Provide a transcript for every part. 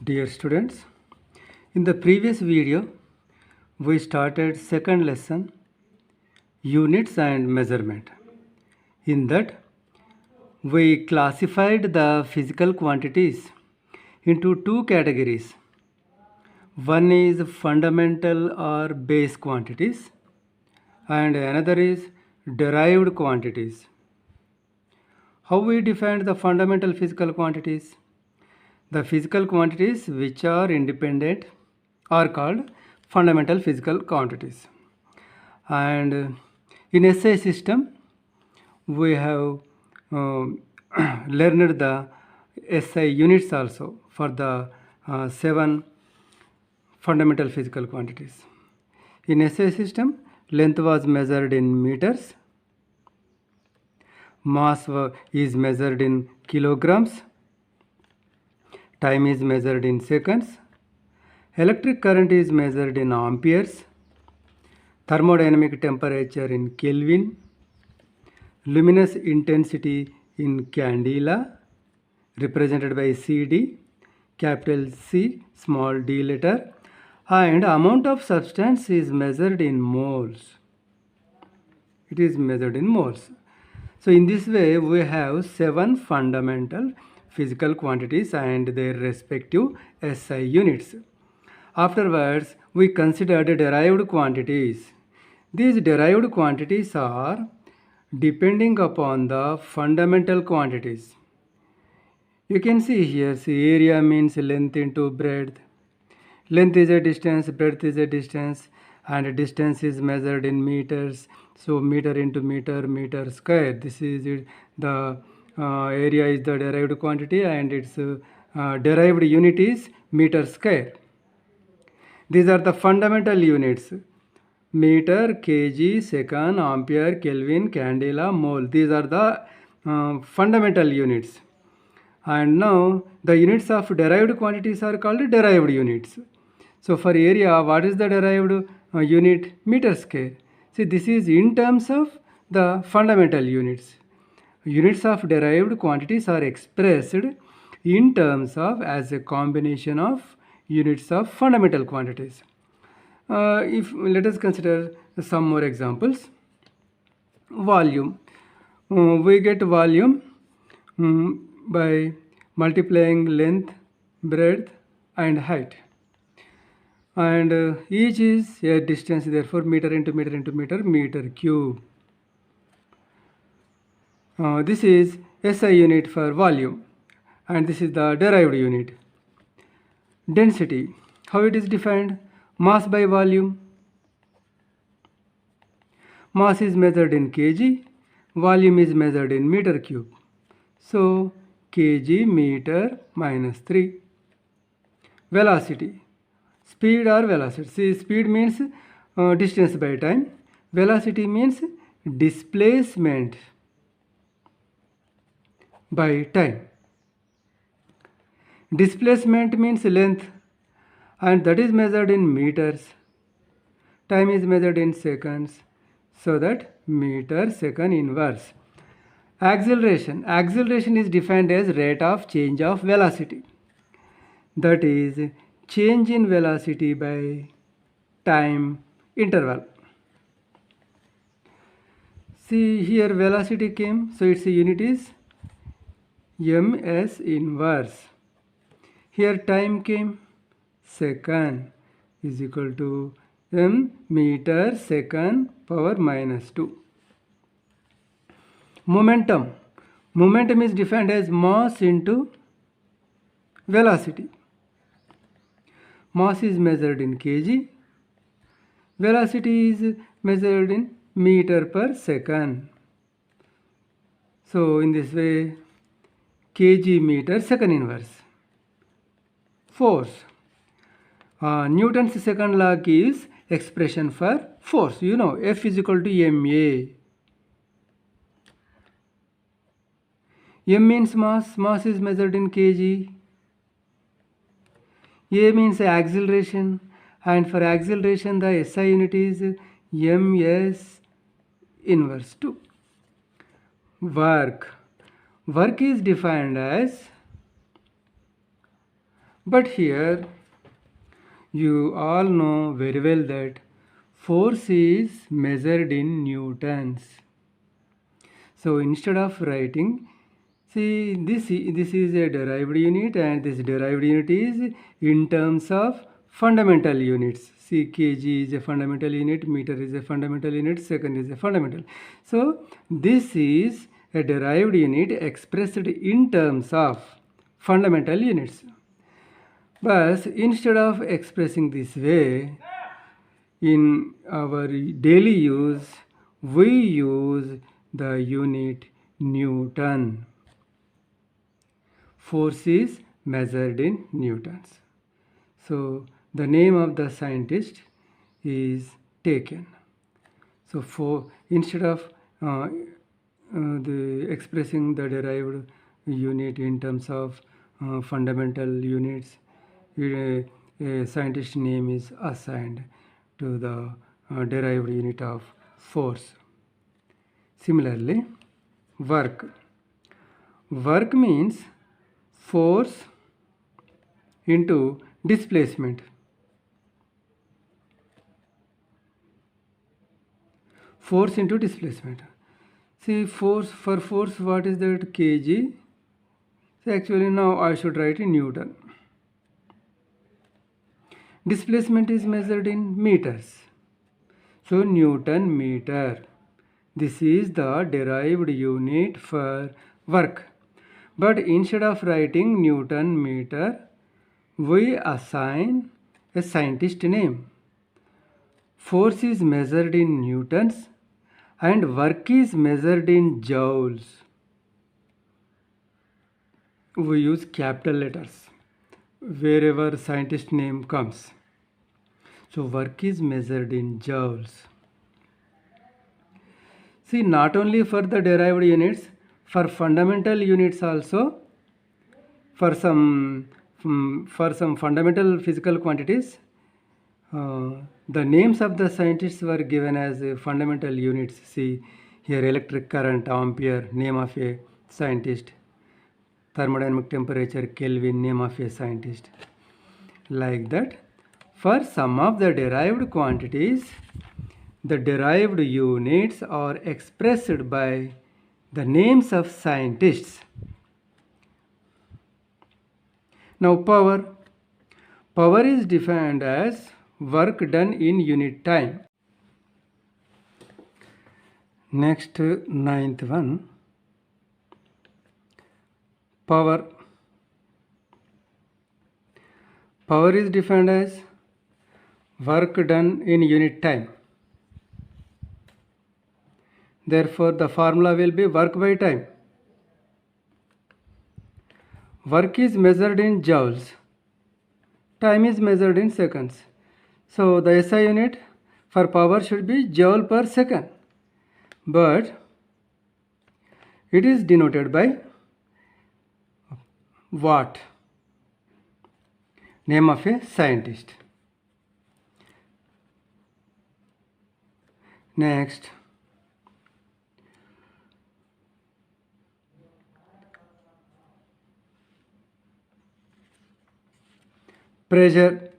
Dear students, in the previous video, we started second lesson, units and measurement. In that, we classified the physical quantities into two categories. One is fundamental or base quantities and another is derived quantities. How we defined the fundamental physical quantities? The physical quantities which are independent are called fundamental physical quantities. And in SI system, we have learned the SI units also for the 7 fundamental physical quantities. In SI system, length was measured in meters, mass is measured in kilograms, time is measured in seconds, electric current is measured in amperes, thermodynamic temperature in Kelvin, luminous intensity in candela represented by CD, capital C, small d letter, and amount of substance is measured in moles. It is measured in moles. So in this way we have 7 fundamental physical quantities and their respective SI units. Afterwards, we considered derived quantities. These derived quantities are depending upon the fundamental quantities. You can see here, see area means length into breadth. Length is a distance, breadth is a distance, and distance is measured in meters. So meter into meter, meter square. This is it. The area is the derived quantity and its derived unit is meter square. These are the fundamental units: meter, kg, second, ampere, Kelvin, candela, mole. These are the fundamental units. And now the units of derived quantities are called derived units. So for area, what is the derived unit? Meter square. See, this is in terms of the fundamental units. Units of derived quantities are expressed in terms of as a combination of units of fundamental quantities. If let us consider some more examples. Volume. We get volume by multiplying length, breadth, and height. And each is a distance, therefore meter into meter into meter, meter cube. This is SI unit for volume, and this is the derived unit. Density. How it is defined? Mass by volume. Mass is measured in kg, volume is measured in meter cube. So kg meter minus 3. Velocity. Speed or velocity. See, speed means distance by time. Velocity means displacement by time. Displacement means length, and that is measured in meters. Time is measured in seconds, so that meter second inverse. Acceleration. Acceleration is defined as rate of change of velocity. That is change in velocity by time interval. See here velocity came, so its unit is ms inverse. Here time came, second is equal to m meter second power minus 2. Momentum. Momentum is defined as mass into velocity. Mass is measured in kg. Velocity is measured in meter per second. So in this way, kg meter second inverse. Force. Newton's second law gives expression for force. You know, F is equal to ma. M means mass. Mass is measured in kg. A means acceleration, and for acceleration the SI unit is ms inverse 2. Work. Work is defined as But here you all know very well that force is measured in newtons. So instead of writing, see this is a derived unit, and this derived unit is in terms of fundamental units. See, kg is a fundamental unit, meter is a fundamental unit, second is a fundamental. So this is a derived unit expressed in terms of fundamental units. But instead of expressing this way, in our daily use, we use the unit Newton. Force is measured in newtons. So the name of the scientist is taken. So instead of expressing the derived unit in terms of fundamental units, a scientist name is assigned to the derived unit of force. Similarly, work. Work means force into displacement. Force into displacement. See, force, for force, what is that? Kg. So actually now I should write in Newton. Displacement is measured in meters. So Newton meter. This is the derived unit for work. But instead of writing Newton meter, we assign a scientist name. Force is measured in newtons and work is measured in joules. We use capital letters wherever scientist name comes. So work is measured in joules. See, not only for the derived units, for fundamental units also, for some fundamental physical quantities, the names of the scientists were given as fundamental units. See here, electric current, ampere, name of a scientist. Thermodynamic temperature, Kelvin, name of a scientist. Like that, for some of the derived quantities, the derived units are expressed by the names of scientists. Now power. Power is defined as work done in unit time. Next, ninth one. Power. Power is defined as work done in unit time. Therefore, the formula will be work by time. Work is measured in joules. Time is measured in seconds. So the SI unit for power should be joule per second. But it is denoted by watt, name of a scientist. Next, pressure.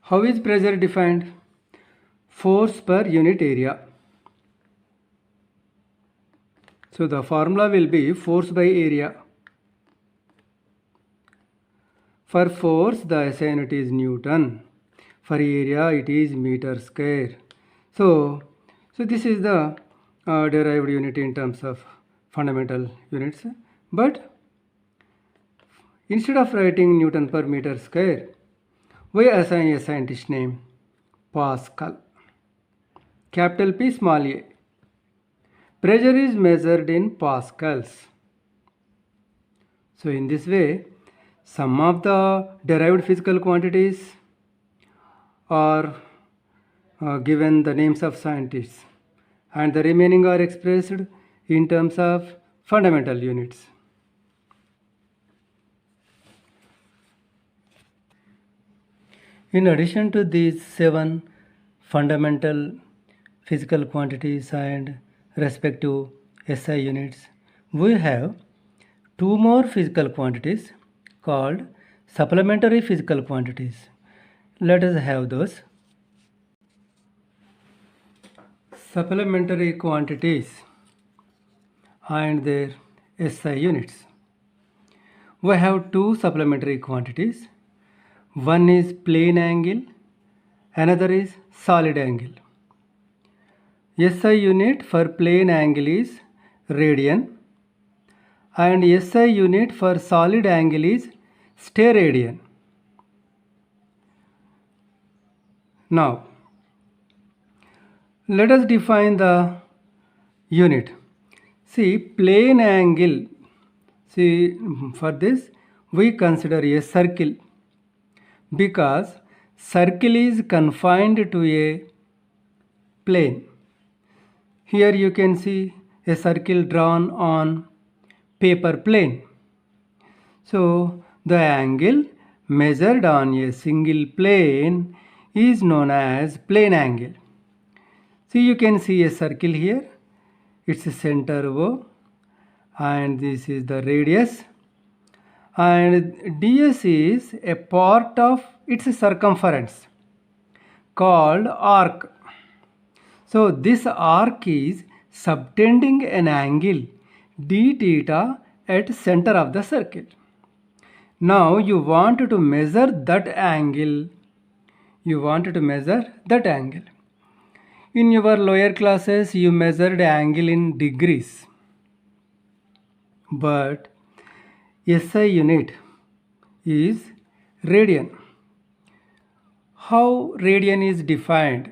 How is pressure defined? Force per unit area. So the formula will be force by area. For force, the SI unit is Newton. For area, it is meter square. So this is the derived unit in terms of fundamental units. But instead of writing Newton per meter square, we assign a scientist name, Pascal. Capital P, small a. Pressure is measured in pascals. So in this way, some of the derived physical quantities are given the names of scientists, and the remaining are expressed in terms of fundamental units. In addition to these 7 fundamental physical quantities and respective SI units, we have two more physical quantities called supplementary physical quantities. Let us have those. Supplementary quantities and their SI units. We have two supplementary quantities. One is plane angle, another is solid angle. SI unit for plane angle is radian and SI unit for solid angle is steradian. Now, let us define the unit. See, plane angle. See, for this we consider a circle because circle is confined to a plane. Here you can see a circle drawn on paper plane. So the angle measured on a single plane is known as plane angle. See, you can see a circle here. Its center O and this is the radius, and ds is a part of its circumference called arc. So this arc is subtending an angle d theta at center of the circle. Now you want to measure that angle. In your lower classes you measured angle in degrees, but SI unit is radian. How radian is defined?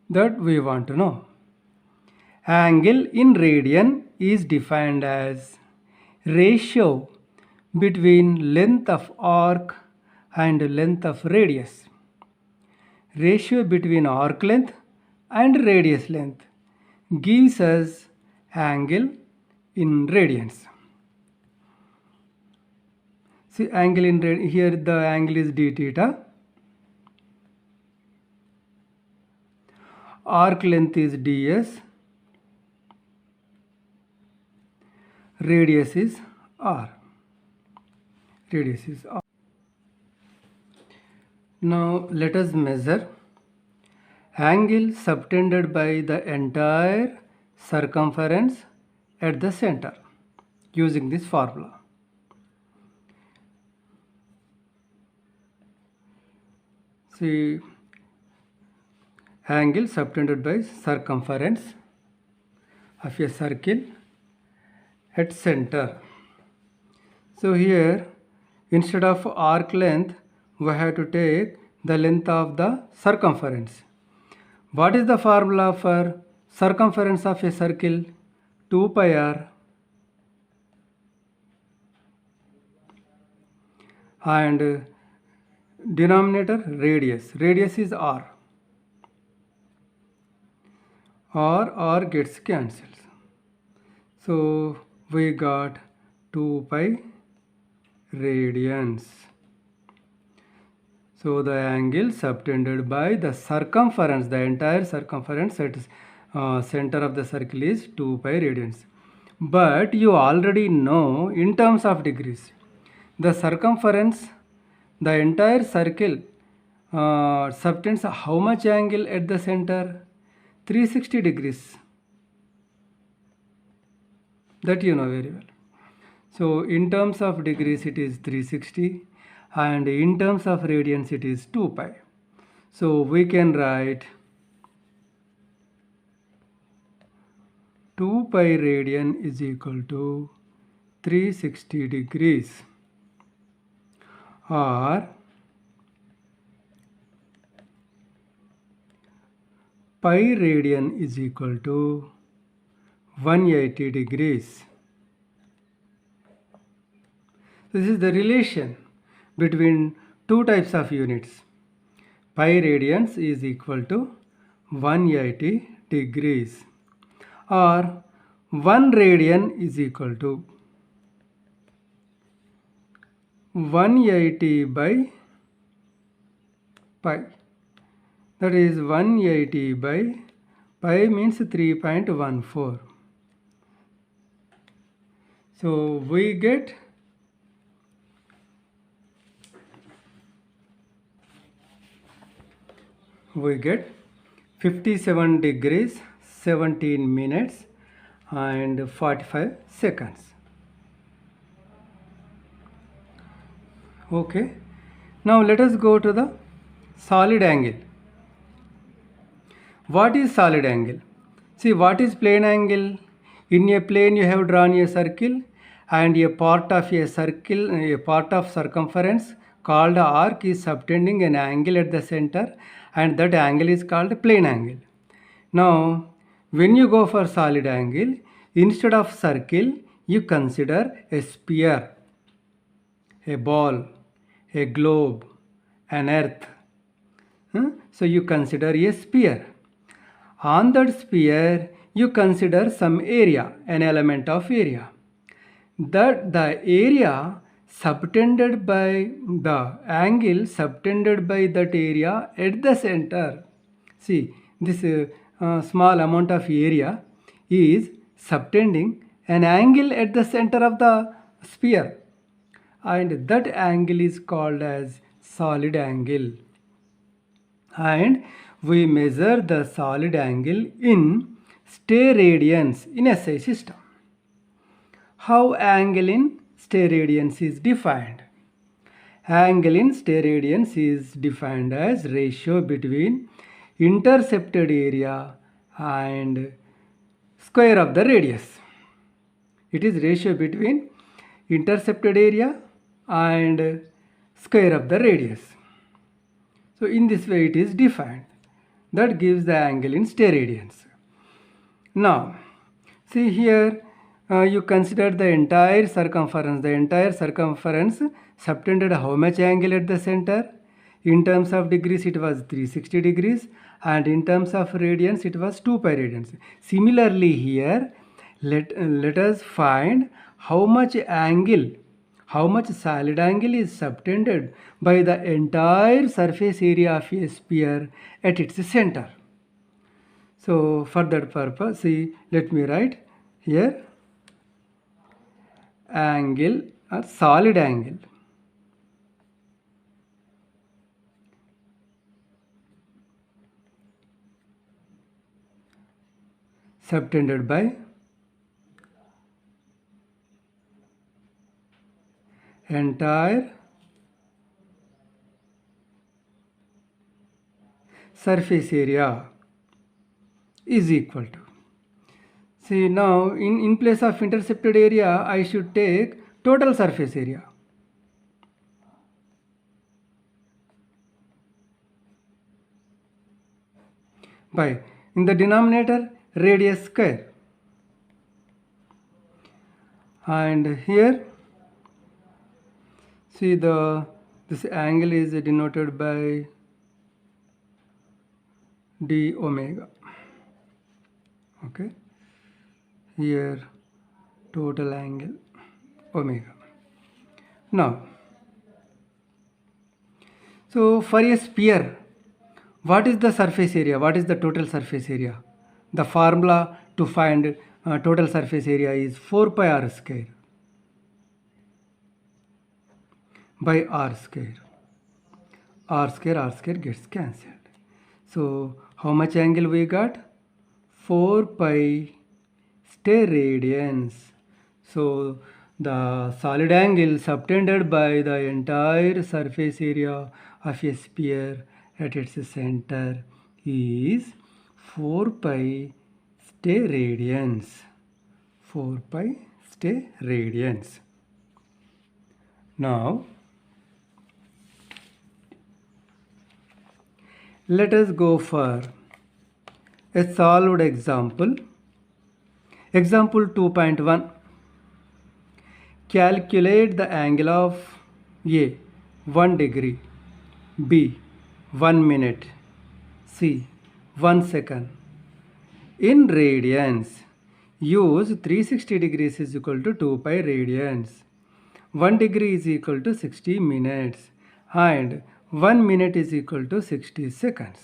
That we want to know. Angle in radian is defined as ratio between length of arc and length of radius. Ratio between arc length and radius length gives us angle in radians. See, angle in here the angle is d theta. Arc length is ds. Radius is r. Now let us measure angle subtended by the entire circumference at the center using this formula. See, angle subtended by circumference of a circle at center. So here instead of arc length we have to take the length of the circumference. What is the formula for circumference of a circle? 2 pi r, and denominator radius. Radius is r. R gets cancelled. So we got 2 pi radians. So the angle subtended by the circumference, the entire circumference at center of the circle is 2 pi radians. But you already know in terms of degrees, the circumference, the entire circle subtends how much angle at the center? 360 degrees. That you know very well. So in terms of degrees it is 360 and in terms of radians it is 2 pi. So we can write 2 pi radian is equal to 360 degrees, or pi radian is equal to 180 degrees. This is the relation between two types of units. Pi radians is equal to 180 degrees, or 1 radian is equal to 180 by pi. That is 180 by Pi means 3.14. So we get we get 57 degrees 17 minutes and 45 seconds. Okay, now let us go to the solid angle. What is solid angle? See, what is plane angle? In a plane you have drawn a circle and a part of a circle, a part of circumference called arc is subtending an angle at the center, and that angle is called plane angle. Now, when you go for solid angle, instead of circle, you consider a sphere, a ball, a globe, an earth. So you consider a sphere. On that sphere, you consider some area, an element of area. That the area subtended by the angle subtended by that area at the center. See, this small amount of area is subtending an angle at the center of the sphere, and that angle is called as solid angle. And we measure the solid angle in steradians in SI system. How angle in steradians is defined? Angle in steradians is defined as ratio between intercepted area and square of the radius. It is ratio between intercepted area and square of the radius. So in this way it is defined. That gives the angle in steradians. Now, see here, you consider the entire circumference. The entire circumference subtended how much angle at the center? In terms of degrees, it was 360 degrees, and in terms of radians, it was 2 pi radians. Similarly here, let us find how much angle, how much solid angle is subtended by the entire surface area of a sphere at its center. So for that purpose, see, let me write here angle or solid angle subtended by entire surface area is equal to. See, now in place of intercepted area, I should take total surface area. By, in the denominator, radius square. And here, see, this angle is denoted by d omega. Okay, here total angle omega. Now, so for a sphere, what is the surface area? What is the total surface area? The formula to find total surface area is 4 pi r square by r square. R square gets cancelled. So how much angle we got? 4 pi steradians. So the solid angle subtended by the entire surface area of a sphere at its center is 4 pi steradians. 4 pi steradians. Now, let us go for a solved example. Example 2.1. Calculate the angle of A 1 degree, B 1 minute, C 1 second. In radians, use 360 degrees is equal to 2 pi radians. 1 degree is equal to 60 minutes and 1 minute is equal to 60 seconds.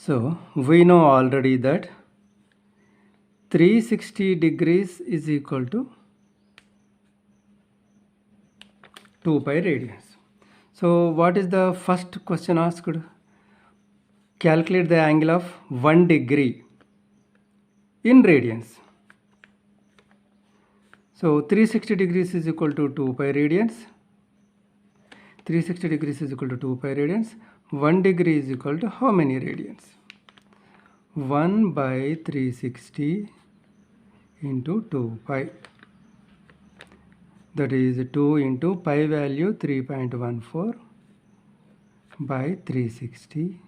So we know already that 360 degrees is equal to 2 pi radians. So what is the first question asked? Calculate the angle of 1 degree in radians. So 360 degrees is equal to 2 pi radians. 360 degrees is equal to 2 pi radians. 1 degree is equal to how many radians? 1 by 360 into 2 pi. That is 2 into pi value 3.14 by 360.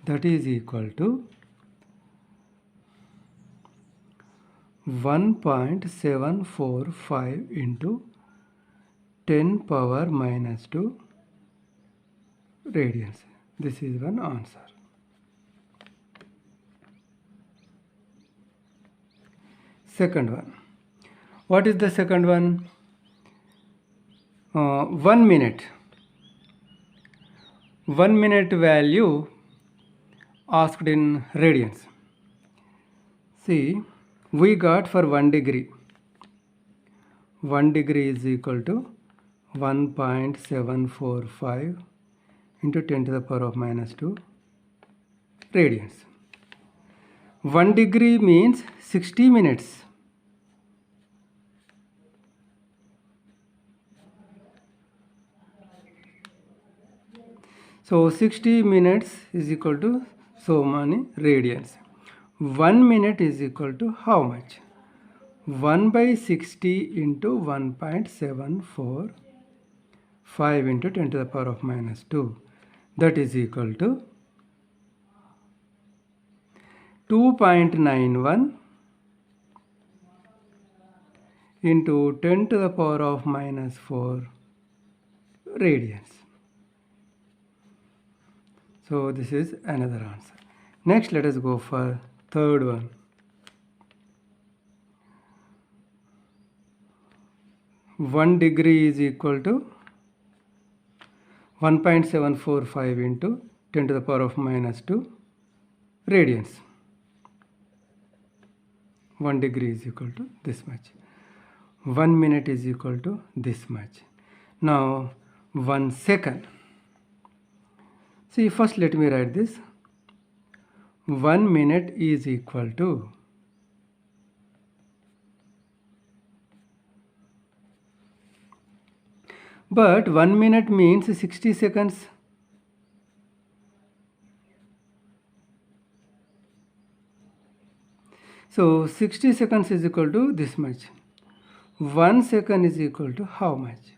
That is equal to 1.745 into 10 power minus 2 radians. This is one answer. Second one. What is the second one? 1 minute. 1 minute value asked in radians. See, we got for 1 degree. 1 degree is equal to 1.745 into 10 to the power of minus 2 radians. 1 degree means 60 minutes. So 60 minutes is equal to so many radians. 1 minute is equal to how much? 1 by 60 into 1.745 into 10 to the power of minus 2. That is equal to 2.91 into 10 to the power of minus 4 radians. So this is another answer. Next, let us go for third one. One degree is equal to 1.745 into 10 to the power of minus 2 radians. 1 degree is equal to this much. 1 minute is equal to this much. Now 1 second. See, first let me write this. 1 minute is equal to but 1 minute means 60 seconds. So 60 seconds is equal to this much. 1 second is equal to how much?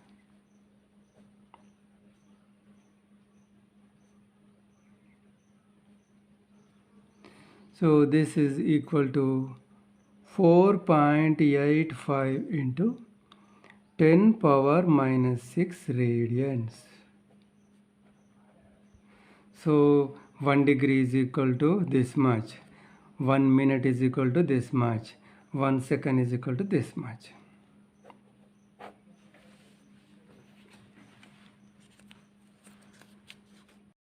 So this is equal to 4.85 into 10 power minus 6 radians. So 1 degree is equal to this much. 1 minute is equal to this much. 1 second is equal to this much.